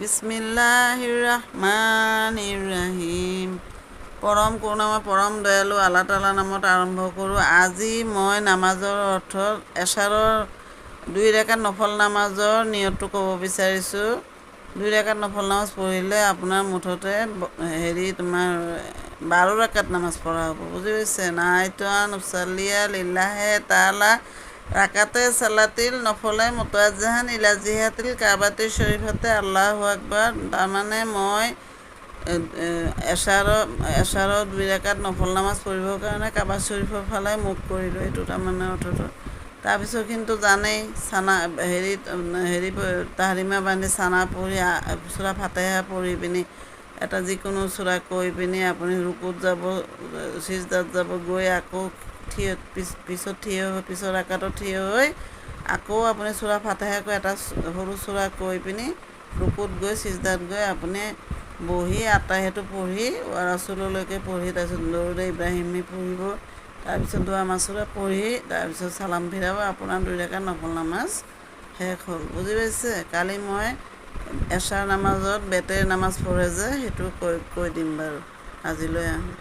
বিসমিল্লাহিৰ ৰহমানিৰ ৰহিম। পৰম কৰুণাময় পৰম দয়ালু আল্লাহ তাআলাৰ নামত আৰম্ভ কৰোঁ। আজি মই নামাজৰ অৰ্থ এশাৰৰ 2 ৰাকাত নফল নামাজৰ নিয়তটো ক'ব বিচাৰিছোঁ। 2 ৰাকাত নফল নামাজ পঢ়িলে আপোনাৰ মুঠতে 12 ৰাকাত নামাজ পঢ়া হ'ব, বুজি পাইছে? নাইতো আন উছাল্লিয়া লিল্লাহে তাআলা রাকাতে সালাতিল নফলে মুতাজ্জাহান ইলা জিহাতিল কাবাতি শরীফাতে আল্লাহু আকবার। তাৰমানে মই এশাৰৰ 2 ৰাকাত নফল নামাজ পঢ়িবৰ কাৰণে কাবা শৰীফৰ ফালে মুখ কৰিলোঁ, এইটো তাৰমানে অৰ্থটো। তাৰপিছত কিন্তু জানেই তাহৰিমা বান্ধি চানা পঢ়ি চূৰা ফাতেহা পঢ়ি পিনি এটা যিকোনো চূৰা কৈ পিনি আপুনি ৰুকুত যাব, চিজদাত যাব, গৈ আকৌ পিছৰ ৰাকাতত থিয় হৈ আকৌ আপুনি চূৰা ফাতেহাকৈ এটা সৰু চূৰা কৈ পিনি ৰুকুত গৈ চিজদাত গৈ আপুনি বহি আতাহিয়াতটো পঢ়ি ৰাছুললৈকে পঢ়ি তাৰপিছত দৰুদ ইব্ৰাহিমী পঢ়িব, তাৰপিছত দোৱা মাছুৰা পঢ়ি তাৰপিছত চালাম ফিৰাব। আপোনাৰ 2 ৰাকাত নফল নামাজ শেষ হ'ল, বুজি পাইছে? কালি মই এশাৰ নামাজত বেটেৰ নামাজ পঢ়ে যে সেইটো কৈ দিম বাৰু। আজিলৈ আহোঁ।